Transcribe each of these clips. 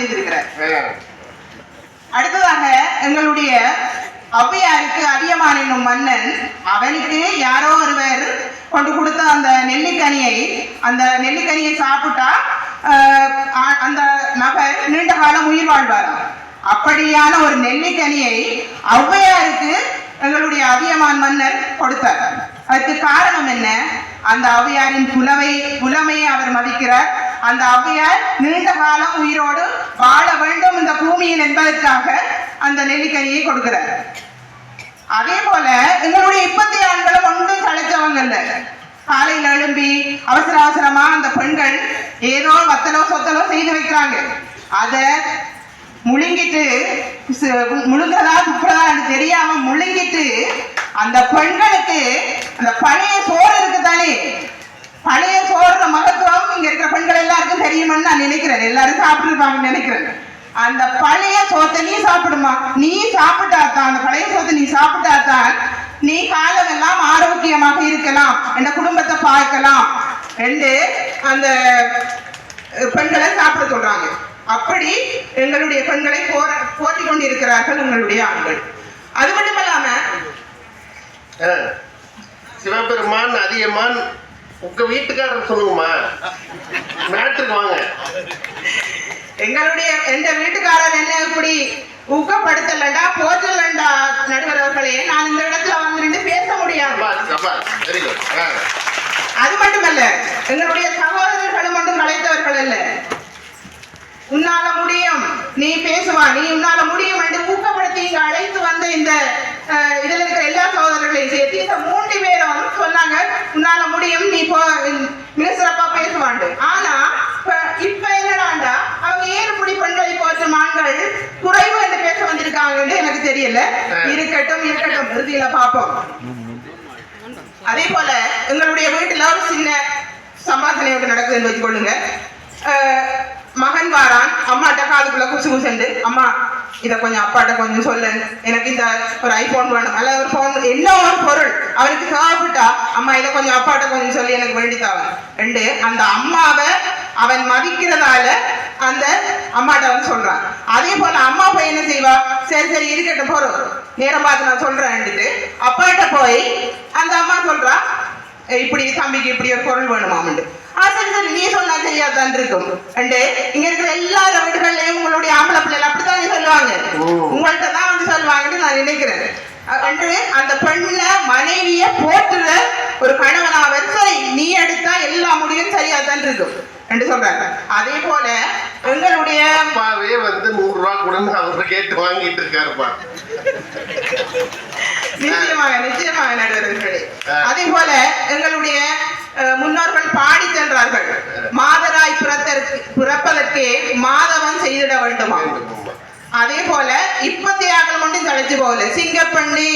செய்திருக்கிறார். அடுத்ததாக எங்களுடைய ஔவையாருக்கு அதியமான் என்னும் மன்னன், அவனுக்கு யாரோ ஒருவர் கொண்டு கொடுத்த அந்த நெல்லிக்கனியை சாப்பிட்டா அந்த நபர் நீண்ட காலம் உயிர் வாழ்வாராம். அப்படியான ஒரு நெல்லிக்கனியை ஔவையாருக்கு எங்களுடைய அதியமான் மன்னர் கொடுத்தார். அதுக்கு காரணம் என்ன? அந்த ஔவையாரின் புலமையை அவர் மதிக்கிறார். அந்த ஔவையார் நீண்ட காலம் உயிரோடு வாழ வேண்டும் இந்த பூமியில் என்பதற்காக அந்த நெல்லிக்கனியை கொடுக்கிறார். அதே போல எங்களுடைய இப்பத்தி ஆண்களும் ஒன்றும் கலைச்சவங்க இல்ல. காலையில் எழும்பி அவசர அவசரமா அந்த பெண்கள் ஏதோ வத்தலோ சொத்தலோ செய்து வைக்கிறாங்க. அதை முழுங்கிட்டு முழுங்கதா துப்புறதா தெரியாம முழுங்கிட்டு அந்த பெண்களுக்கு அந்த பழைய சோறு இருக்குதானே, பழைய சோறு மகத்துவம் இங்க இருக்கிற பெண்கள் எல்லாருக்கும் தெரியுமான்னு நான் நினைக்கிறேன். எல்லாரும் சாப்பிட்டுருப்பாங்கன்னு நினைக்கிறேன். அந்த பழைய சோத்தை நீ சாப்பிடுமா, நீ சாப்பிட்டாத்தான், அந்த பழைய சோத்தை நீ சாப்பிட்டாத்தான் நீ காலமெல்லாம் ஆரோக்கியமாக இருக்கலாம், அந்த குடும்பத்தை பார்க்கலாம் என்று அந்த பெண்களை சாப்பிட சொல்றாங்க. அப்படி எங்களுடைய பெண்களை போற்றிக் கொண்டிருக்கிறார்கள் எங்களுடைய ஆண்கள். அது மட்டும் இல்லாம சிவபெருமான் அதியமான் உங்க வீட்டுக்காரர் சொல்லுங்கம்மா, மேட்டுக்கு வாங்க. எந்த வீட்டுக்காரர் என்ன இப்படி ஊக்கப்படுத்தலண்டா போற்றலண்டா நடுவர் அவர்களே, நான் இந்த இடத்துல வந்து பேச முடியாது. அது மட்டுமல்ல, எங்களுடைய சகோதரர்களும் ஒன்றும் கலைத்தவர்கள் அல்ல. உன்னால முடியும், நீ பேசுவா, நீ உன்னால முடியும் என்று ஊக்கப்படுத்தி இங்க அழைத்து வந்த இந்த இதுல இருக்கிற எல்லா சகோதரர்களையும் சேர்த்து இந்த 3 பேரும் சொன்னாங்க உன்னால முடியும், நீ மிக சிறப்பா பேசுவாண்டு. ஆனா இப்ப என்னடாண்டா அவங்க ஏறுபடி பெண்களை போற்றும் ஆண்கள் குறைவு என்று பேச வந்திருக்காங்கன்னு எனக்கு தெரியல. இருக்கட்டும் இறுதியில பார்ப்போம். அதே போல எங்களுடைய வீட்டுல ஒரு சின்ன சம்பாஷணை ஒன்று நடக்குதுன்னு வச்சு கொள்ளுங்க. மகன் வாரான், அம்மாட்ட காதுக்குள்ள குசு குசுண்டு, அம்மா இதை கொஞ்சம் அப்பாட்ட கொஞ்சம் சொல்லு, எனக்கு இந்த ஒரு ஐபோன் வேணும், அல்ல ஒரு போன், என்ன ஒரு பொருள் அவருக்கு தேவைப்பட்டா அம்மா இதை கொஞ்சம் அப்பாட்ட கொஞ்சம் சொல்லி எனக்கு வேண்டித்தாவன் ரெண்டு. அந்த அம்மாவை அவன் மதிக்கிறதால அந்த அம்மாட்ட வந்து சொல்றான். அதே போல அம்மா போய் என்ன செய்வா, சரி இருக்கட்டும் போறோம், நேரம் பார்த்து நான் சொல்றேன்ட்டு அப்பாட்ட போய் அந்த அம்மா சொல்றா, இப்படி தம்பிக்கு இப்படி ஒரு பொருள் வேணுமாமண்டு. சரி நீ சொன்னா சரியாதான் இருக்கும். இங்க இருக்கிற எல்லா வீடுகள்லயும் உங்களுடைய ஆம்பளை பிள்ளைகள் அப்படித்தானே சொல்லுவாங்க, உங்கள்கிட்ட தான் வந்து சொல்லுவாங்கன்னு நான் நினைக்கிறேன். அந்த பெண்ண மனைவிய போட்டுற ஒரு கணவனாவர், சரி நீ எடுத்தா எல்லா முடிவும் சரியாதான் இருக்கும் என்று சொல்றாங்க. அதே போல எங்களுடைய அப்பாவே வந்து 100 ரூபா கூட அவரு கேட்டு வாங்கிட்டு இருக்காருப்பா. நிச்சயமாக நடுவர்களே. அதே போல எங்களுடைய முன்னோர்கள் பாடி சென்றார்கள், மாதராய் பிறப்பதற்கே மாதவன் செய்திட வேண்டுமா. அதே போல இப்பத்தியாக மட்டும் தலைச்சு போகல, சிங்கப்பண்ணி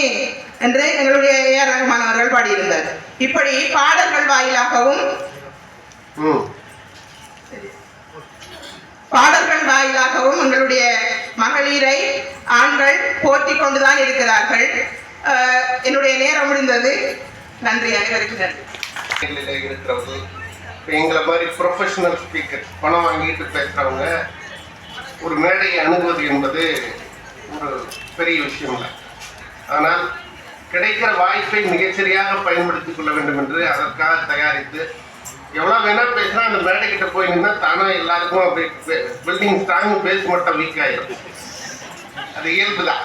என்று எங்களுடைய ஏஆர் ரஹ்மான் அவர்கள் பாடியிருந்தார். இப்படி பாடல்கள் வாயிலாகவும் எங்களுடைய மகளிரை ஆண்கள் போற்றிக் கொண்டுதான் இருக்கிறார்கள். என்னுடைய நேரம் முடிந்தது. நன்றி, அனைவருக்கும் நன்றி. இருக்கிறவர்கள் எங்களை மாதிரி ப்ரொஃபஷனல் ஸ்பீக்கர் பணம் வாங்கிட்டு பேசுறவங்க ஒரு மேடையை அணுகுவது என்பது ஒரு பெரிய விஷயம் இல்லை. ஆனால் கிடைக்கிற வாய்ப்பை மிகச்சரியாக பயன்படுத்திக் கொள்ள வேண்டும் என்று அதற்காக தயாரித்து எவ்வளோ வேணா பேசினா அந்த மேடை கிட்ட போய் நின்னா தானா எல்லாருக்கும் அப்படி பில்டிங் ஸ்ட்ராங் பேஸ் மட்டும் வீக் ஆயிடும். அது இயல்புதான்.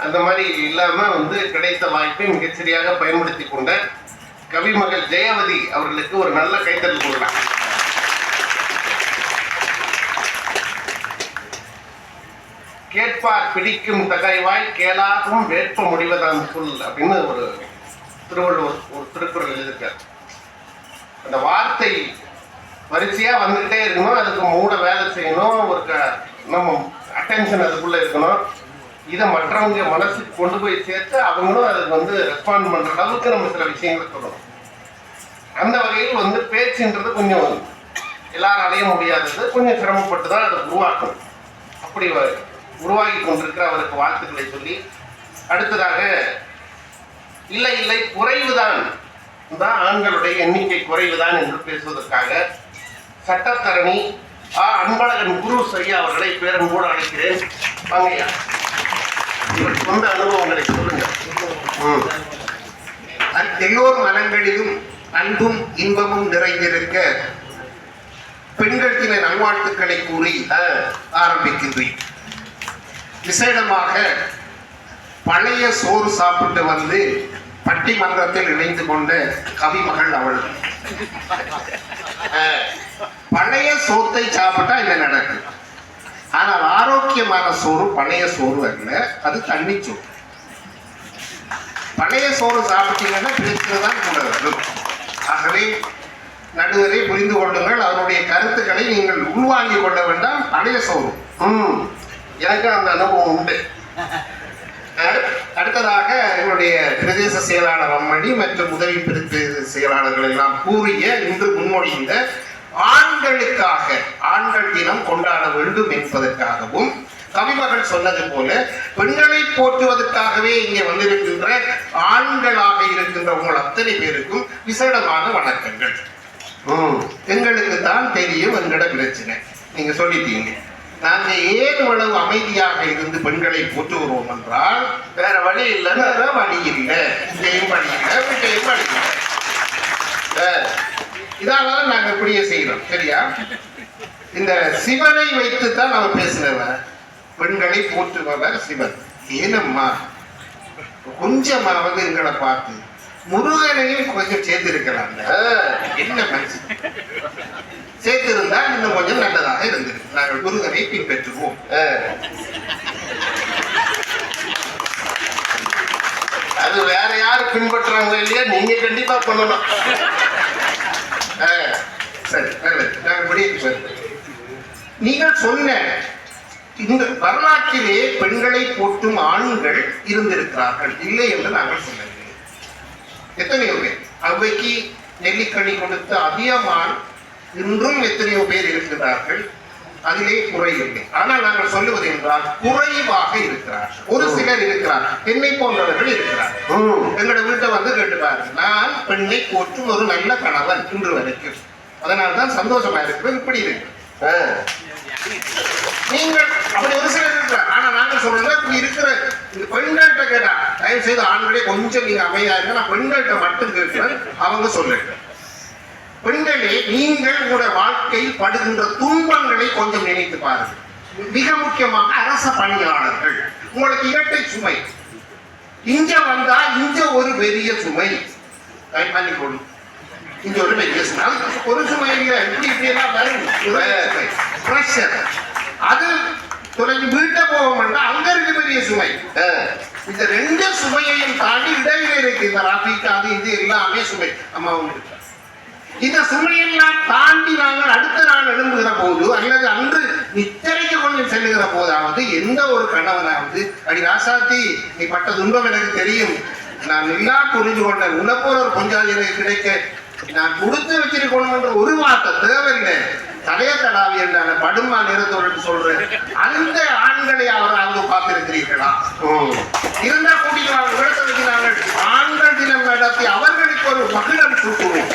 அந்த மாதிரி இல்லாமல் வந்து கிடைத்த வாய்ப்பை மிகச்சரியாக பயன்படுத்தி கொண்ட கவிமகள் ஜெயவதி அவர்களுக்கு ஒரு நல்ல கைத்தறல் கொடுக்கலாம். கேட்பார் பிடிக்கும் தகைவாய் கேளாகும் வேட்ப முடிவதான் சொல் அப்படின்னு ஒரு திருவள்ளுவர் ஒரு திருக்குறள் எழுதியிருக்கார். அந்த வார்த்தை வரிசையா வந்துகிட்டே இருக்கணும், அதுக்கு மூட வேலை செய்யணும், ஒரு நம்ம அட்டென்ஷன் அதுக்குள்ள இருக்கணும். இதை மற்றவங்க மனசுக்கு கொண்டு போய் சேர்த்து அவங்களும் அதுக்கு வந்து ரெஸ்பாண்ட் பண்ற அளவுக்கு நம்ம சில விஷயங்களை சொல்லணும். அந்த வகையில் வந்து பேச்சுன்றது கொஞ்சம் எல்லாராலையும் முடியாதது, கொஞ்சம் சிரமப்பட்டு தான் அதை உருவாக்கணும். அப்படி உருவாகி கொண்டிருக்கிற அவருக்கு வாழ்த்துக்களை சொல்லி, அடுத்ததாக இல்லை குறைவுதான் ஆண்களுடைய எண்ணிக்கை குறைவுதான் என்று பேசுவதற்காக சட்டத்தரணி அன்பழகன் குரு ஐயா அவர்களை பேரன் கூட அழைக்கிறேன். வாங்கய்யா, இவர் சொந்த அனுபவங்களை சொல்லுங்க. எல்லோர் மனங்களிலும் அன்பும் இன்பமும் நிறைந்திருக்க பெண்கள் தின நல்வாழ்த்துக்களை கூறி ஆரம்பிக்கின்றேன். விசேடமாக பழைய சோறு சாப்பிட்டு வந்து பட்டிமன்றத்தில் இணைந்து கொண்ட கவிமகள் அவள். பழைய சோத்தை சாப்பிட்டா என்ன நடக்கும்? ஆனால் ஆரோக்கியமான சோறு பழைய சோறு அல்ல, அது தண்ணி சோறு. பழைய சோறு சாப்பிட்டீங்கன்னா பிடிக்கிறதுதான் கூட வரும். ஆகவே நடுவரை புரிந்து கொள்ளுங்கள், அவருடைய கருத்துக்களை நீங்கள் உள்வாங்கிக் கொள்ள வேண்டாம். பழைய சோறு எனக்கு அந்த அனுபவம் உண்டு. அடுத்ததாக எங்களுடைய பிரதேச செயலாளர் அம்மணி மற்றும் உதவி பிரதேச செயலாளர்கள் எல்லாம் கூறிய இன்று முன்மொழிந்த ஆண்களுக்காக ஆண்கள் தினம் கொண்டாட வேண்டும் என்பதற்காகவும் கவிமகள் சொன்னது போல பெண்களை போற்றுவதற்காகவே இங்கே வந்திருக்கின்ற ஆண்களாக இருக்கின்ற உங்கள் அத்தனை பேருக்கும் விசேடமான வணக்கங்கள். எங்களுக்கு தான் தெரியும் எங்கட பிரச்சனை. நீங்க சொல்லிட்டீங்க. நாங்க ஏன் இவ்வளவு அமைதியாக இருந்து பெண்களை போற்றுகிறோம் என்றால் வேற வழி இல்லை, வேற வழி இல்லை. இங்கேயும் வழி இல்லை, வீட்டையும் வழி இல்லை. இதாலதான் நாங்க இப்படியே செய்யறோம். சரியா? இந்த சிவனை வைத்துத்தான் அவர் பேசினவர். பெண்களை போற்றுபவர் சிவன். ஏனம்மா கொஞ்சமாவது எங்களை பார்த்து முருகனையும் கொஞ்சம் சேர்த்திருக்கலாம். என்ன மனசு சேர்த்திருந்தால் இன்னும் கொஞ்சம் நல்லதாக இருந்திருக்கு. நாங்கள் முருகனை பின்பற்றுவோம். அது வேற யாரு பின்பற்றுறாங்க இல்லையா, நீங்க கண்டிப்பா பண்ணணும். சரி, நாங்கள் இப்படியே நீங்கள் சொன்ன இந்த வரலாற்றிலே பெண்களை போற்றும் ஆண்கள் இருந்திருக்கிறார்கள், இல்லை என்று நாங்கள் சொல்லவில்லை. எத்தனையோ பேர் அவைக்கு நெல்லிக்கனி கொடுத்த அதிகமான் இன்றும் எத்தனையோ பேர் இருக்கிறார்கள், அதிலே குறையில்லை. ஆனால் நாங்கள் சொல்லுவது என்றால் குறைவாக இருக்கிறார்கள். ஒரு சிலர் இருக்கிறார், என்னை போன்றவர்கள் இருக்கிறார்கள். எங்களோட வீட்டை வந்து கேட்டுப்பாரு, நான் பெண்ணை போற்றும் ஒரு நல்ல கணவன் இன்று வரைக்கும். அதனால்தான் சந்தோஷமா இருக்கிறது. இப்படி இருக்கு. நீங்கள் அப்படி ஒரு சிலர் இருக்கிறார். ஆனா நாங்கள் சொல்றோம், இப்படி இருக்கிற இந்த பெண்கள்கிட்ட கேட்டா தயவு செய்து ஆண்களே கொஞ்சம் நீங்க அமைதியா இருக்க, நான் பெண்கள்கிட்ட மட்டும் கேட்கிறேன். அவங்க சொல்லுங்க, பெண்களே நீங்கள் உங்களுடைய வாழ்க்கையில் படுகின்ற துன்பங்களை கொஞ்சம் நினைத்து பாருங்கள். மிக முக்கியமாக அரச பணியாளர்கள், உங்களுக்கு இரட்டை சுமை. இங்க வந்தா இங்க ஒரு பெரிய சுமை பண்ணிக்கொள்ளும். இங்க ஒரு பெரிய சுமை, ஒரு சுமை இல்லை, இப்படி இப்படியெல்லாம் பிரஷர். அது தொடங்கி வீட்டை போவோம்னா அங்க இருக்கு பெரிய சுமை. இந்த ரெண்டு சுமையையும் தாண்டி இடையில இருக்கு இந்த ராபிக் அது இது எல்லாமே சுமை. அம்மா உங்களுக்கு இந்த சுமையெல்லாம் தாண்டி நாங்கள் அடுத்த நாள் எழும்புகிற போது அல்லது அன்று நிச்சரிக்க கொண்டு செல்லுகிற போதாவது எந்த ஒரு கணவனாவது அடி ராசாத்தி நீ பட்ட துன்பம் எனக்கு தெரியும், நான் எல்லா புரிஞ்சு கொண்டேன், உனப்போல ஒரு கொஞ்சம் எனக்கு கிடைக்க நான் கொடுத்து வச்சிருக்கணும் என்ற ஒரு வார்த்தை தேவையில்லை. தலைய தடாவி என்றான படுமா நேரத்தோடு சொல்றேன். அந்த ஆண்களை அவராவது பார்த்திருக்கிறீர்களா? இருந்தா கூட்டிட்டு நாங்கள் ஆண்கள் தினம் நடத்தி அவர்களுக்கு ஒரு மகிழம் சுட்டுவோம்.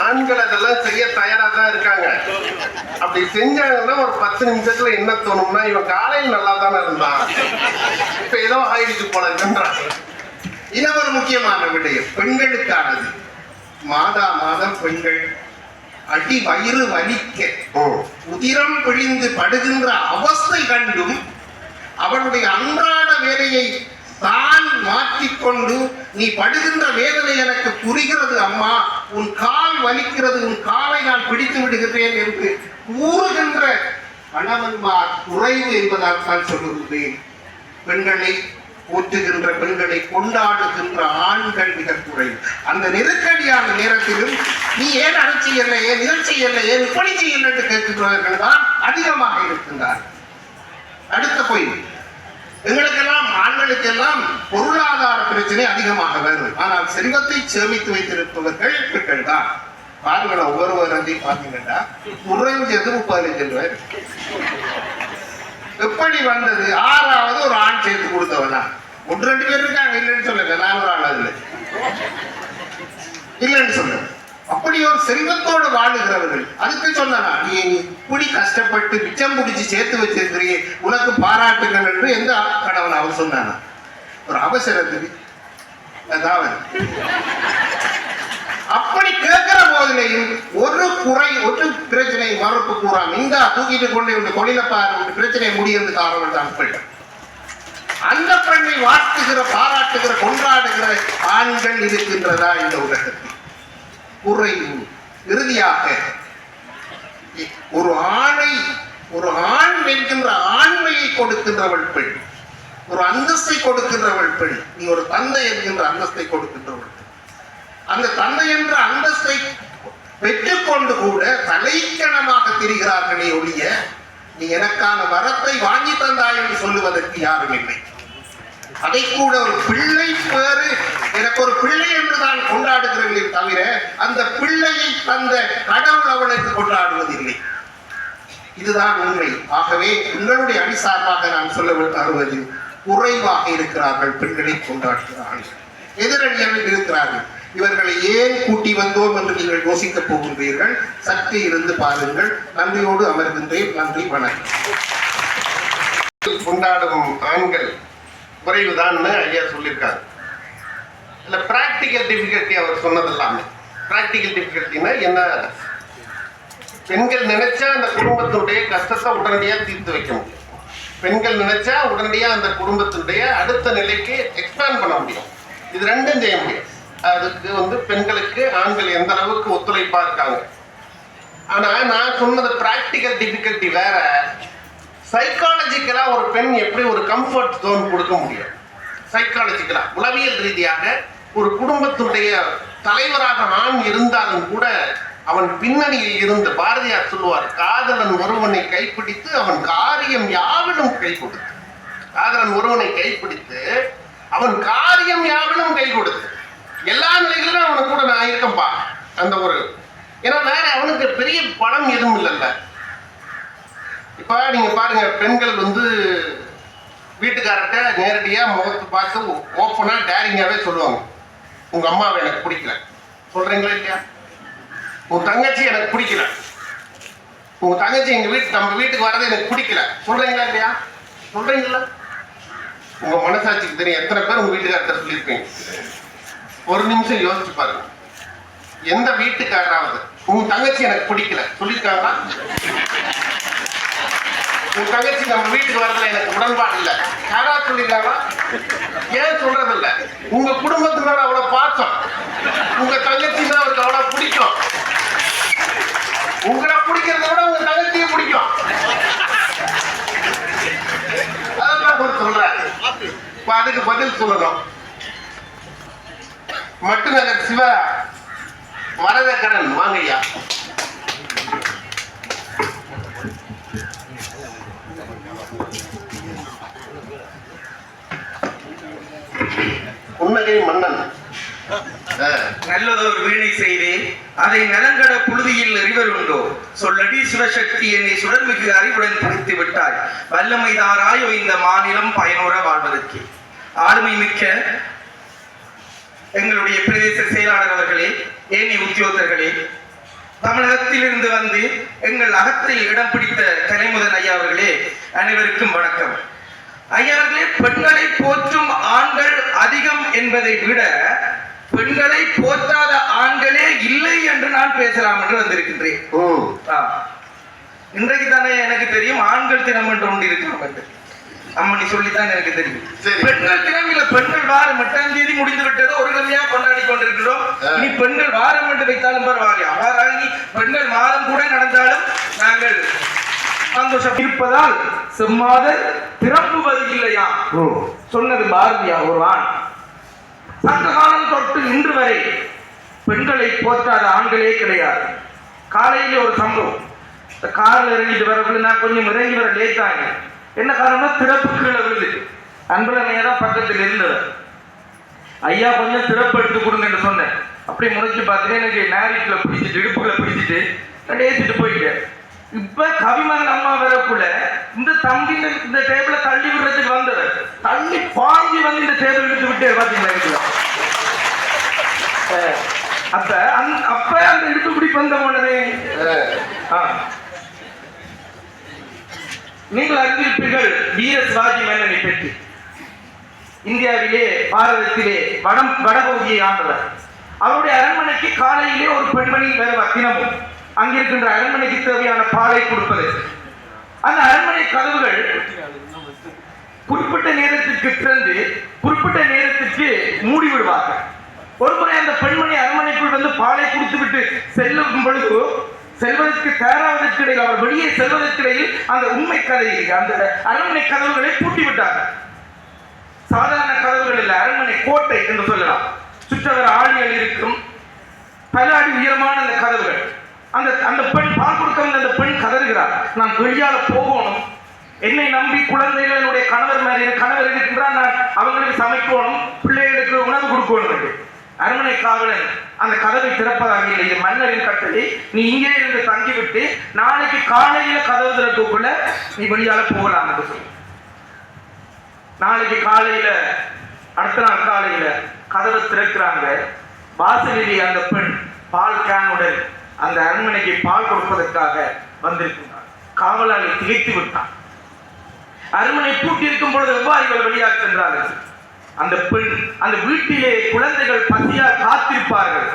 ஆண்கள் அதெல்லாம் செய்ய தயாரா தான் இருக்காங்க. அப்படி செஞ்சாங்கன்னா ஒரு 10 நிமிஷத்துல என்ன தோணும்னா, இவன் காலையில் நல்லா தானே இருந்தான், இப்ப ஏதோ ஆயிடுச்சு போல என்றான். இது ஒரு முக்கியமான விடயம் பெண்களுக்கானது. மாதா மாதம் பெண்கள் அடி வயிறு வலிக்க உதிரம் பிழிந்து படுகின்ற அவஸ்தை கண்டும் அவளுடைய அன்றாட வேலையை தான் மாற்றிக்கொண்டு நீ படுகின்ற வேதனை எனக்கு புரிகிறது அம்மா, உன் கால் வலிக்கிறது, உன் காலை நான் பிடித்து விடுகிறேன் என்று கூறுகின்ற கணவன்மார் குறைவு என்பதால் தான் சொல்லுகிறேன். பெண்களை போற்றுகின்ற பெண்களை கொண்டாடுகின்ற ஆண்கள் மிக குறைவு. அந்த நெருக்கடியான நேரத்திலும் நீ ஏன் அதை செய்யல, ஏன் இதை செய்யல, ஏன் இப்படி செய்யல என்று கேட்கின்றவர்கள் தான் அதிகமாக இருக்கின்றார். அடுத்த போய் எங்களுக்கெல்லாம் ஆண்களுக்கெல்லாம் பொருளாதார பிரச்சனை அதிகமாக வரும். ஆனால் செல்வத்தை சேமித்து வைத்திருப்பவர்கள் பெண்கள் தான். பாருங்களா, ஒவ்வொருவரையும் பார்த்தீங்கன்னா குறைஞ்சது 35 ரூபாய். எப்படி வந்தது? 6வது ஒரு ஆண் சேர்த்து கொடுத்தவனா? 1-2 பேர் இருக்காங்க, இல்லைன்னு சொல்லுங்க. நான் ஒரு ஆள் அதுல இல்லைன்னு சொல்லுங்க. அப்படி ஒரு செல்வத்தோடு வாழுகிறவர்கள். அதுக்கு சொன்னா நீ இப்படி கஷ்டப்பட்டு மிச்சம் பிடிச்சி சேர்த்து வச்சிருக்கிறீ, உனக்கு பாராட்டுகள் என்று எந்த கடவுள் அவர் சொன்னானா? ஒரு அவசரத்துக்கு அதாவது அப்படி கேட்கிற போதிலையும் ஒரு குறை ஒரு பிரச்சனை மறுப்பு கூறாம இந்த தூக்கிட்டு கொண்டு தொழிலப்பாரு பிரச்சனை முடியும் காரணம் தான் பெண். அந்த பெண்ணை வாழ்த்துகிற பாராட்டுகிற கொண்டாடுகிற ஆண்கள் இருக்கின்றதா இந்த உலகத்தில்? குறை. இறுதியாக ஒரு ஆண் என்கின்ற ஆண்மையை கொடுக்கின்றவள் பெண், ஒரு அந்தஸ்தை கொடுக்கின்றவள் பெண். நீ ஒரு தந்தை என்கின்ற அந்தஸ்தை கொடுக்கின்றவள். அந்த தந்தை என்ற அந்தஸ்தை பெற்றுக்கொண்டு கூட தலைக்கணமாக திரிகிறார்களே ஒழிய நீ எனக்கான வரத்தை வாங்கி தந்தாய் என்று சொல்லுவதற்கு யாரும் இல்லை. அதை கூட ஒரு பிள்ளை பேரு எனக்கு ஒரு பிள்ளை என்றுதான் கொண்டாடுகிறீர்களே தவிர அந்த பிள்ளையை தந்த கடவுள் அவனுக்கு கொண்டாடுவதில்லை. இதுதான் உண்மை. ஆகவே உங்களுடைய அணி சார்பாக நான் சொல்ல வருவது, குறைவாக இருக்கிறார்கள் பெண்களை கொண்டாடுகிறார்கள், எதிரணியில் இருக்கிறார்கள். இவர்களை ஏன் கூட்டி வந்தோம் என்று நீங்கள் யோசிக்க போகின்றீர்கள். சற்று இருந்து பாருங்கள். நன்றியோடு அமர்கின்றேன். நன்றி, வணக்கம். கொண்டாடும் ஆண்கள் குறைவுதான் ஐயா சொல்லியிருக்காரு. இல்ல பிராக்டிக்கல் டிஃபிகல்ட்டி அவர் சொன்னது எல்லாமே. பிராக்டிக்கல் டிஃபிகல்ட்டினா என்ன? பெண்கள் நினைச்சா அந்த குடும்பத்தினுடைய கஷ்டத்தை உடனடியாக தீர்த்து வைக்க முடியும். பெண்கள் நினைச்சா உடனடியாக அந்த குடும்பத்தினுடைய அடுத்த நிலைக்கு எக்ஸ்பேண்ட் பண்ண முடியும். இது ரெண்டும் செய்ய முடியும். அதுக்கு பெண்களுக்கு ஆண்கள் எந்த அளவுக்கு ஒத்துழைப்பா இருக்காங்க. ஆனா நான் சொன்னது பிராக்டிக்கல் டிஃபிகல்ட்டி வேற. சைக்காலஜிக்கலா ஒரு பெண் எப்படி ஒரு கம்ஃபர்ட் ஜோன் கொடுக்க முடியும்? சைக்காலஜிக்கலா உளவியல் ரீதியாக ஒரு குடும்பத்துடைய தலைவராக ஆண் இருந்தாலும் கூட அவன் பின்னணியில் இருந்து பாரதியார் சொல்லுவார், காதலன் ஒருவனை கைப்பிடித்து அவன் காரியம் யாவிலும் கை கொடுத்து. காதலன் ஒருவனை கைப்பிடித்து அவன் காரியம் யாவிலும் கை கொடுத்து எல்லா நிலைகளிலும் அவனை கூட நான் இருக்கேன்பா. அந்த ஒரு ஏன்னா வேற அவனுக்கு பெரிய பணம் எதுவும் இல்லைல்ல. இப்ப நீங்க பாருங்க, பெண்கள் வீட்டுக்காரர்கிட்ட நேரடியா முகத்தை பார்த்து ஓப்பனா டேரிங்காவே சொல்லுவாங்க, உங்க அம்மாவை எனக்கு பிடிக்கல. சொல்றீங்களா இல்லையா? உன் தங்கச்சி எனக்கு பிடிக்கல, உங்க தங்கச்சி நம்ம வீட்டுக்கு வர்றது எனக்கு பிடிக்கல. சொல்றீங்களா இல்லையா? சொல்றீங்களா? உங்க மனசாட்சிக்கு தெரியும் எத்தனை பேர் உங்க வீட்டுக்காரர்கிட்ட சொல்லியிருப்பீங்க. ஒரு நிமிஷம் யோசிச்சு பாருங்க. எந்த வீட்டுக்காரராவது உங்க தங்கச்சி எனக்கு பிடிக்கல சொல்லியிருக்காங்களா? உங்க தங்கச்சி நம்ம வீட்டுக்கு வரதுல எனக்கு உடன்பாடு இல்லை யாராவது சொல்லியிருக்காங்களா? ஏன் சொல்றது இல்லை? உங்க குடும்பத்தினால அவ்வளவு பாசம், உங்க தங்கச்சி தான் அவருக்கு அவ்வளவு பிடிக்கும். உங்களை பிடிக்கிறத விட உங்க தங்கச்சியை பிடிக்கும். அதான் சொல்றாரு. இப்ப அதுக்கு பதில் சொல்லணும். மட்டுநகர் சிவா வரதக்கரன் வாங்கய்யா. புன்னகை மன்னன் நல்லதொரு வீணை செய்தே அதை நலங்கட புழுதியில் அறிவர் உண்டோ, சொல்லடி சிவசக்தி என்னை சுடர்மிகு அறிவுடன் படைத்து விட்டாய், வல்லமை தாராயோ இந்த மாநிலம் பயனுற வாழ்வதற்கு. ஆளுமை மிக்க எங்களுடைய பிரதேச செயலாளர் அவர்களே, ஏனைய உத்தியோகர்களே, தமிழகத்தில் இருந்து வந்து எங்கள் அகத்தில் இடம் பிடித்த கலைமுதன் ஐயா அவர்களே, அனைவருக்கும் வணக்கம். ஐயாவர்களே, பெண்களை போற்றும் ஆண்கள் அதிகம் என்பதை விட பெண்களை போற்றாத ஆண்களே இல்லை என்று நான் பேசலாம் என்று வந்திருக்கின்றேன். இன்றைக்கு தானே எனக்கு தெரியும் ஆண்கள் தினம் என்று ஒன்று இருக்கிறோம். அம்மனி சொல்லித்தான் எனக்கு தெரியும். பெண்கள் தினம் இல்ல, பெண்கள் வாரம் 8ஆம் தேதி முடிந்து விட்டது, ஒரு கல்வியா கொண்டாடி கொண்டிருக்கிறோம். இனி பெண்கள் வாரம் என்று வைத்தாலும் பரவாயில்லை, அவ்வாறாக பெண்கள் மாதம் கூட நடந்தாலும் நாங்கள் சந்தோஷம் இருப்பதால் செம்மாதர் திரும்புவது இல்லையா சொன்னது பாரதியார். ஒரு ஆண் சங்க காலம் தொட்டு இன்று வரை பெண்களை போற்றாத ஆண்களே கிடையாது. காலையில ஒரு சம்பவம், காரில் இறங்கிட்டு வரக்குள்ள நான் கொஞ்சம் இறங்கி வர லேட் ஆகி, என்ன காரணம்னா திறப்பு கீழே விழுது. அன்பழமையா தான் பக்கத்தில் இருந்தவர். ஐயா கொஞ்சம் திறப்பு எடுத்து கொடுங்க என்று சொன்னேன். அப்படியே முறைச்சு பார்த்தீங்கன்னா எனக்கு நேரிட்டுல பிடிச்சிட்டு இடுப்புகளை பிடிச்சிட்டு ஏற்றிட்டு போயிட்டேன். இப்ப கவிமகன் அம்மா வரக்குள்ள இந்த தம்பி இந்த டேபிள தள்ளி விடுறதுக்கு வந்தவர் தள்ளி பாஞ்சி வந்து இந்த டேபிள் விட்டு விட்டு பாத்தீங்களா? அப்ப அந்த இடுப்புப்பிடி பந்தம் பண்ணது நீங்கள் அறிந்திருப்பீர்கள் வீர சிவாஜி மன்னனை பற்றி. இந்தியாவிலே பாரதத்திலே வடபகுதியை ஆண்டவர். அவருடைய அரண்மனைக்கு காலையிலே ஒரு பெண்மணி வேறு தினமும் அங்கிருக்கின்ற அரண்மனைக்கு தேவையான பாலை கொடுப்பது. அந்த அரண்மனை கதவுகள் குறிப்பிட்ட நேரத்திற்கு திறந்து குறிப்பிட்ட நேரத்திற்கு மூடி விடுவார்கள். ஒருமுறை அந்த பெண்மணி அரண்மனைக்குள் வந்து பாலை கொடுத்து விட்டு செல்லும் பொழுது செல்வதற்கு தயாராவதற்கு இடையில் அவர் வெளியே செல்வதற்கு இடையில் அந்த உண்மை கதையில் அந்த அரண்மனை கதவுகளை பூட்டி விட்டார்கள். சாதாரண கதவுகள் இல்லை, அரண்மனை கோட்டை என்று சொல்லலாம். சுற்றவர் ஆழிகள் இருக்கும், பல அடி உயரமான அந்த கதவுகள். அந்த பெண் பால் கொடுக்க வந்த அந்த பெண் கதறுகிறார், நான் வெளியால போகணும், என்னை நம்பி குழந்தைகளுடைய கணவர் இருக்கின்றார், நான் அவங்களுக்கு சமைக்கணும், பிள்ளைகளுக்கு உணவு கொடுக்கணும் என்று. அரண்மனை காவலன் அந்த கதவை திறப்பதாக இல்லை, இது மன்னரின் கட்டளை, நீ இங்கே இருந்து தங்கிவிட்டு நாளைக்கு காலையில கதவு திறக்கக்குள்ள நீ வெளியால போகலாம் என்று சொல்லி. நாளைக்கு காலையில அடுத்த நாள் காலையில கதவை திறக்கிறாங்க. வாசலிலே அந்த பெண் பால் கேனுடன் அந்த அரண்மனைக்கு பால் கொடுப்பதற்காக வந்திருக்கிறார். காவலாளி திகைத்து விட்டான். அரண்மனை பூட்டி இருக்கும் பொழுது எவ்வாறு வெளியாக சென்றார்கள்? அந்த பெண் அந்த வீட்டிலே குழந்தைகள் பசியால் காத்திருப்பார்கள்.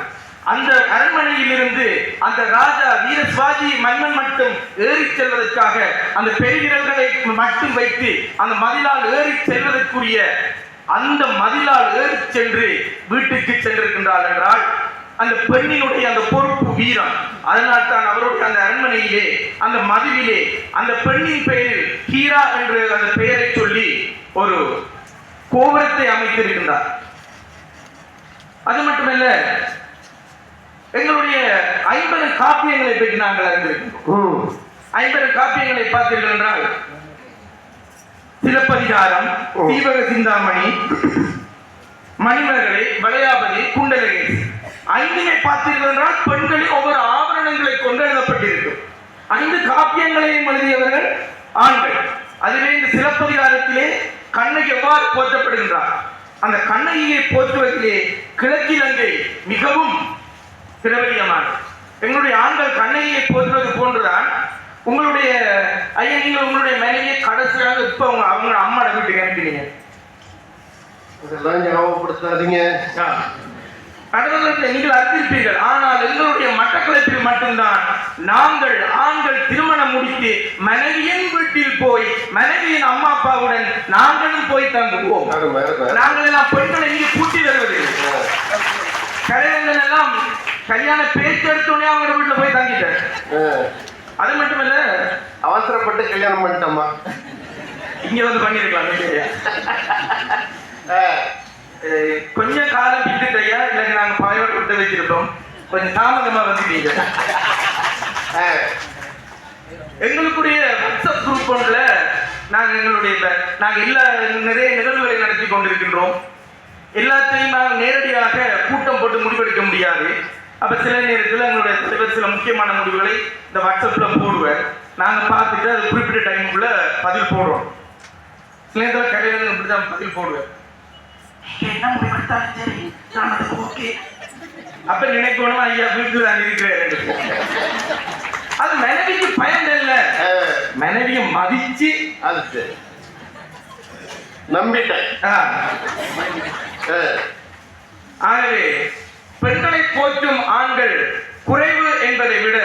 அந்த அரண்மனையில் இருந்து அந்த ராஜா வீர சிவாஜி மன்னன் மட்டும் ஏறி செல்வதற்காக அந்த பெருவிரல்களை மட்டும் வைத்து அந்த மதிலால் ஏறி செல்வதற்குரிய அந்த மதிலால் ஏறி சென்று வீட்டுக்கு சென்றிருக்கின்றார் என்றால் அந்த பெண்ணினுடைய அந்த பொறுப்பு வீரம். அதனால் தான் அவருடைய அந்த அரண்மனையிலே அந்த மதிலிலே அந்த பெண்ணின் பெயரில் ஹீரா என்று அந்த பெயரை சொல்லி ஒரு கோபுரத்தை அமைத்திருக்கின்றார். அது மட்டுமல்ல, எங்களுடைய 50 காப்பியங்களை பற்றி நாங்கள் அறிந்திருக்கின்றோம். 50 காப்பியங்களை பார்த்தீர்கள் என்றால் சிலப்பதிகாரம், தீபக சிந்தாமணி, மணிமேகலை, வளையாபதி, குண்டலகேசி 5 பார்த்தீர்கள் என்றால் பெண்களின் ஒவ்வொரு ஆபரணங்களை கொண்டு எழுதப்பட்டிருக்கும். 5 காப்பியங்களையும் எழுதியவர்கள் ஆண்கள். அதிலே இந்த சிலப்பதிகாரத்திலே கண்ணகி எவ்வாறு போற்றப்படுகின்றார், அந்த கண்ணகியை போற்றுவதிலே கிழக்கிலங்கை மிகவும் திரவியமானது. எங்களுடைய ஆண்கள் கண்ணகியை போற்றுவது போன்றுதான் உங்களுடைய ஐயா, நீங்க உங்களுடைய மனைவியை கடைசியாக இப்ப அவங்க அம்மாட வீட்டுக்கு அனுப்பினீங்க. இதெல்லாம் ஞாபகப்படுத்தாதீங்க. நீங்கள் அறிந்திருப்பீர்கள். ஆனால் எங்களுடைய மட்டக்களப்பில் மட்டும்தான் நாங்கள் ஆண்கள் திருமணம் முடித்து மனைவியின் வீட்டில் போய் மனைவியின் அம்மா அப்பாவுடன் நாங்களும் போய் தங்குவோம். நாங்கள் எல்லாம் பெண்களை இங்கே கூட்டி வருவது கலைஞர்கள் எல்லாம் கல்யாண பேச்சு எடுத்தோடனே அவங்க வீட்டுல போய் தங்கிட்டார். அது மட்டுமல்ல, அவசரப்பட்டு கல்யாணம் பண்ணிட்டோமா, இங்க வந்து பண்ணிருக்கலாம். கொஞ்சம் காலம் பிடித்தையா, இல்லை நாங்க பாயோட விட்டு வச்சிருக்கோம், கொஞ்சம் தாமதமா வந்துட்டீங்க. எங்களுக்குடைய வாட்ஸ்அப் குரூப் ஒன்றுல நாங்க நிறைய நிகழ்வுகளை நடத்தி கொண்டிருக்கின்றோம். எல்லாத்தையும் நாங்கள் நேரடியாக கூட்டம் போட்டு முடிவெடுக்க முடியாது. அப்ப சில நேரத்தில் எங்களுடைய தலைவர் சில முக்கியமான முடிவுகளை இந்த வாட்ஸ்அப்ல போடுவேன். நாங்க பார்த்துட்டு அது குறிப்பிட்ட டைமுக்குள்ள பதில் போடுறோம். சில நேரத்தில் கடையில் இப்படிதான் பதில் போடுவேன். என்ன முடிவெடுத்தாலும் சரி, நான் அதுக்கு ஓகே. அப்ப நினைக்கணும், ஐயா வீட்டுல நான் இருக்கிறேன். அது மனைவிக்கு பயன் இல்ல, மனைவியை மதிச்சு அது நம்பிட்டேன். ஆகவே பெண்களை போற்றும் ஆண்கள் குறைவு என்பதை விட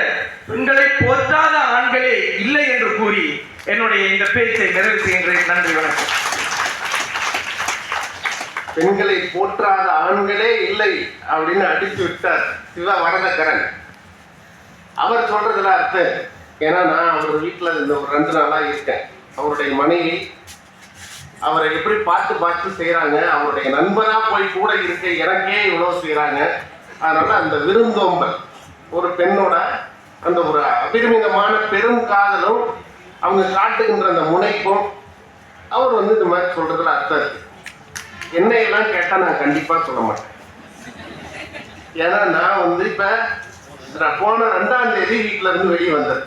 பெண்களை போற்றாத ஆண்களே இல்லை என்று கூறி என்னுடைய இந்த பேச்சை நிறைவு செய்கின்றேன். நன்றி, வணக்கம். பெண்களை போற்றாத ஆண்களே இல்லை அப்படின்னு அடித்து விட்டார் சிவா வரதக்கரன். அவர் சொல்றதுல அர்த்தம், ஏன்னா நான் அவர் வீட்டில் இந்த ஒரு 2 நாளா இருக்கேன். அவருடைய மனைவி அவரை எப்படி பார்த்து செய்யறாங்க, அவருடைய நண்பரா போய் கூட இருக்க எனக்கே இவ்வளவு செய்யறாங்க. அதனால அந்த விருந்தோம்பல், ஒரு பெண்ணோட அந்த ஒரு அபிரிமிதமான பெரும் காதலும் அவங்க காட்டுகின்ற அந்த முனைப்பும் அவர் இந்த மாதிரி சொல்றதுல அர்த்தம் இருக்கு. என்னையெல்லாம் கேட்டா நான் கண்டிப்பா சொல்ல மாட்டேன். ஏன்னா நான் இப்ப போன 2ஆம் தேதி வீட்டுல இருந்து வெளியே வந்தது.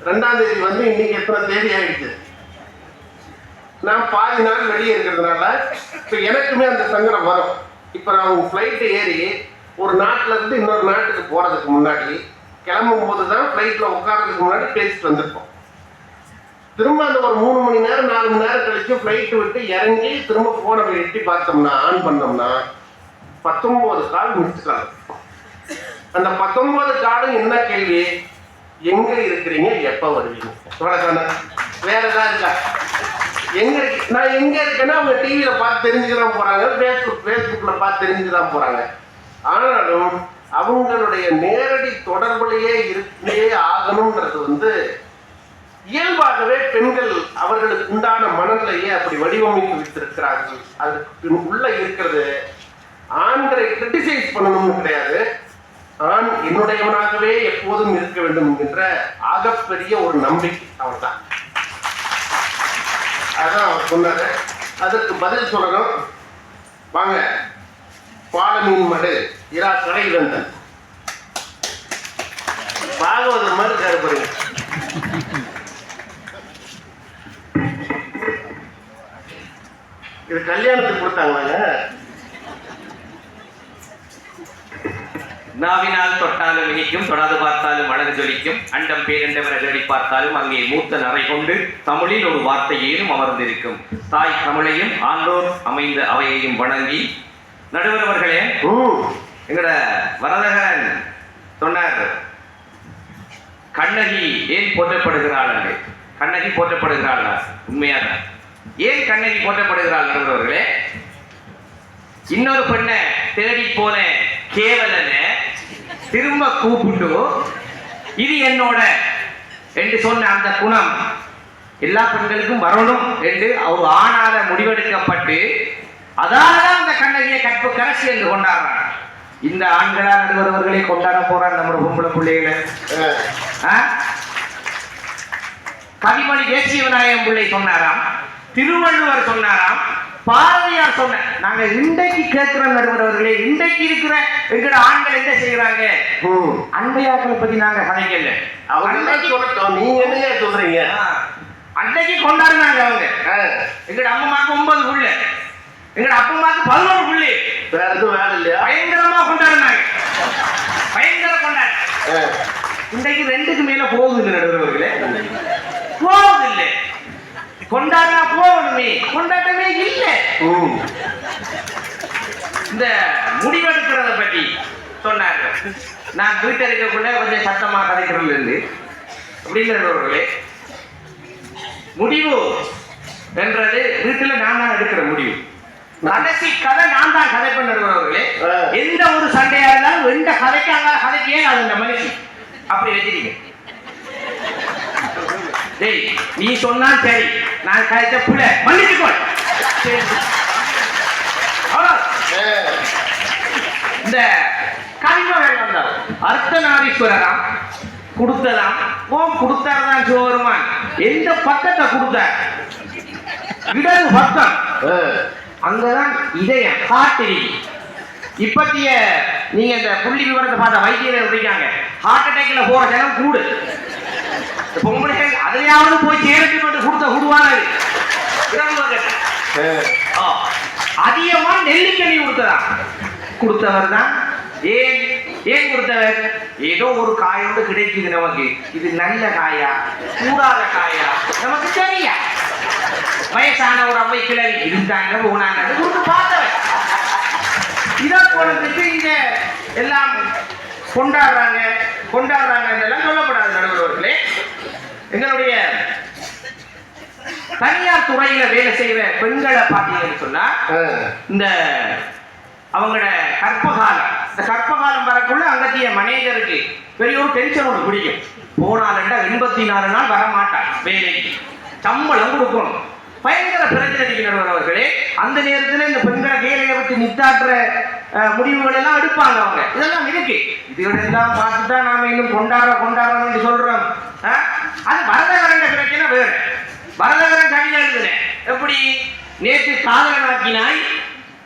2ஆம் தேதி இன்னைக்கு எத்தனை தேதி ஆயிடுச்சு, நான் பாதி நாள் வெளியே இருக்கிறதுனால இப்ப எனக்குமே அந்த சங்கடம் வரும். இப்ப நான் ஃப்ளைட் ஏறி ஒரு நாட்டுல இருந்து இன்னொரு நாட்டுக்கு போறதுக்கு முன்னாடி கிளம்பும் போதுதான் ஃப்ளைட்ல உட்கார்றதுக்கு முன்னாடி பேசிட்டு வந்திருப்போம். திரும்ப அந்த ஒரு 3 மணி நேரம் 4 மணி நேரம் கழிச்சு ஃப்ளைட் விட்டு இறங்கி திரும்ப போனை எட்டி பார்த்தோம்னா ஆன் பண்ணோம்னா 19 கால் மிஸ்டு கால். அந்த 19 காலும் என்ன கேள்வி? எங்க இருக்கிறீங்க, எப்ப வருவீங்க? இவ்வளவுதானே, வேற ஏதாவது இருக்கா? எங்க இருக்கு, நான் எங்க இருக்கேன்னா அவங்க டிவியில பார்த்து தெரிஞ்சுதான் போறாங்க, ஃபேஸ்புக்ல பார்த்து தெரிஞ்சுதான் போறாங்க. ஆனாலும் அவங்களுடைய நேரடி தொடர்புலையே இருக்கே ஆகணும்ன்றது இயல்பாகவே பெண்கள் அவர்களுக்கு உண்டான மனநிலையை அப்படி வடிவமைத்து வைத்திருக்கிறார்கள். அதுக்கு உள்ள இருக்கிறது ஆண்களை கிரிட்டிசைஸ் பண்ணணும்னு கிடையாது, ஆண் என்னுடையவனாகவே எப்போதும் இருக்க வேண்டும் என்கின்ற ஆகப்பெரிய ஒரு நம்பிக்கை. அவர்தான் அதான் அவர் சொன்னாரு. அதற்கு பதில் சொல்லணும். வாங்க, பாலமீன் மடு இரா கடை வந்தன் பாகவதர் மாதிரி கருப்பறீங்க. இது கல்யாணத்துக்கு கொடுத்தாங்களாங்க. நாவினால் தொட்டாலும் இனிக்கும், தொடாது பார்த்தாலும் மனது ஜொலிக்கும், அண்டம் பேரண்டவரை தேடி பார்த்தாலும் அங்கே மூத்த நரை கொண்டு தமிழில் ஒரு வார்த்தையேனும் அமர்ந்திருக்கும். தாய் தமிழையும் ஆண்டோர் அமைந்த அவையையும் வணங்கி, நடுவர் அவர்களே, எங்கட வரதகரன் சொன்னார், கண்ணகி ஏன் போற்றப்படுகிறாள்? கண்ணகி போற்றப்படுகிறாள் உண்மையாக. ஏன் கண்ணகி போற்றப்படுகிறாள் நடுவர் அவர்களே? இன்னொரு பெண்ணை தேடி போன கேவலன திரும்ப கூப்பிட்டு இது என்னோட என்று சொன்ன அந்த குணம் எல்லா பெண்களுக்கும் வரணும் என்று ஒரு ஆணால முடிவெடுக்கப்பட்டு அதாலதான் அந்த கண்ணகியை கற்பு கரசி என்று கொண்டாடுறாங்க. இந்த ஆண்களா நடுவர்களை கொண்டாட போறாங்க நம்ம பொம்பளை பிள்ளைகளை. கவிமணி தேசிய விநாயகம் பிள்ளை சொன்னாராம், திருவள்ளுவர் சொன்னாராம், பாரதியார் சொன்ன. நாங்க இன்றைக்கு கேட்கிற நடுவர்களே, இன்றைக்கு இருக்கிற எங்கட ஆண்கள் என்ன செய்யறாங்க? அண்டையாக்களை பத்தி நாங்க கதைக்கல. நீங்க என்ன சொல்றீங்க? அன்றைக்கு கொண்டாடுனாங்க அவங்க. எங்கட அம்மாக்கு 9 புள்ள, எங்கட அப்பமாக்கு 11 புள்ளி. வேற எதுவும் வேலை இல்லையா? பயங்கரமா கொண்டாடுனாங்க, பயங்கர கொண்டாடு. இன்றைக்கு 2க்கு மேல போகுது நடுவர்களே, போவதில்லை. கொண்டாடினா போகணுமே, கொண்டாட்டமே இல்லை. இந்த முடிவெடுக்கிறத பற்றி சொன்னாங்க. நான் வீட்டில் இருக்கக்குள்ள கொஞ்சம் சத்தமா கதைக்கிறதுல இருந்து அப்படிங்கிறவர்களே, முடிவு என்றது வீட்டுல நான் தான் எடுக்கிற முடிவு. கடைசி கதை நான் தான் கதை பண்ணுறவர்களே. எந்த ஒரு சண்டையா இருந்தாலும் எந்த கதைக்காங்க கதைக்கே அது இந்த மனுஷி அப்படி வச்சிருக்கீங்க. டேய், நீ சொன்னா சரி, நான் கதைச்ச புள்ள மன்னிச்சுக்கோ. இந்த கவிமகள் வந்தார், அர்த்தநாரீஸ்வரராம் கொடுத்ததாம். ஓம் கொடுத்தார்தான் சிவபெருமான். எந்த பக்கத்தை கொடுத்தார்? இடது பக்கம். அங்கதான் இதயம் காட்டிரி. இப்பத்திய நீங்க இந்த புள்ளி விவரத்தை பார்த்த வைத்தியரை இருக்காங்க, ஹார்ட் அட்டாக்ல போற ஜனம் கூடு. பொம்பளைகள் அதையாவது போய் சேரட்டு கொடுத்த குடுவானது அதிகமா நெல்லிக்கனி கொடுத்தவர் தான். ஏன் கொடுத்தவர்? ஏதோ ஒரு காயோடு கிடைக்குது நமக்கு, இது நல்ல காயா கூடாத காயா நமக்கு தெரியா. வயசான ஒரு அவை கிளறி இருந்தாங்க போனாங்க கொடுத்து பார்த்தவர். இதை போனதுக்கு இங்க எல்லாம் கொண்டாடுறாங்க இதெல்லாம் சொல்லப்படாது நடுவர்களே. எங்களுடைய தனியார் துறையில வேலை செய்யற பெண்களை பார்த்தீங்கன்னு சொன்னா, இந்த அவங்களோட கற்பகாலம், இந்த கற்பகாலம் வரக்குள்ள அங்கத்திய மேனேஜருக்கு பெரிய ஒரு டென்ஷன் ஒன்று பிடிக்கும். போனாலண்டா 84 நாள் வர மாட்டாங்க வேலைக்கு, சம்பளம் கொடுக்கணும். பயங்கர பிரச்சனைக்கு நடுவர்களே. அந்த நேரத்தில் இந்த பெண்களை வேலையை விட்டு நித்தாட்டுற முடிவுகள் எல்லாம் எடுப்பாங்க அவங்க. இதெல்லாம் இருக்கு. இதுகளெல்லாம் பார்த்துதான் நாம இன்னும் கொண்டாடுறோம் சொல்றோம். அது வரதகரண்ட பிரச்சனை வேறு. வரதகரன் கவிதை எழுதுனேன். எப்படி? நேற்று காதலனாக்கினாய்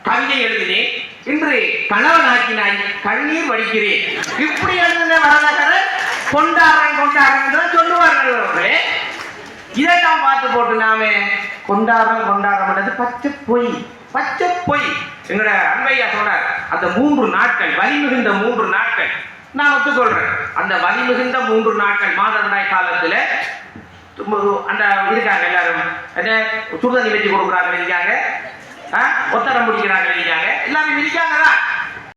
கவிதை எழுதினேன், இன்று கணவனாக்கினாய் கண்ணீர் வடிக்கிறேன். இப்படி எழுதுன வரதகரன் கொண்டாடுறேன் சொல்லுவார்கள். இதைத்தான் பார்த்து போட்டு நாம கொண்டாடுறோம் பச்சை பொய். எங்கட அன்பையா சொன்னார் அந்த 3 நாட்கள் வலி மிகுந்த 3 நாட்கள் நான் ஒத்துக்கொள்றேன். அந்த வலி மிகுந்த 3 நாட்கள் மாதவிடாய் காலத்துல அந்த இருக்காங்க எல்லாரும் சுடுதண்ணி வச்சு கொடுக்குறாங்க இருக்காங்க, ஒத்தரம் பிடிக்கிறாங்க இருக்காங்க, எல்லாரும் இருக்காங்க.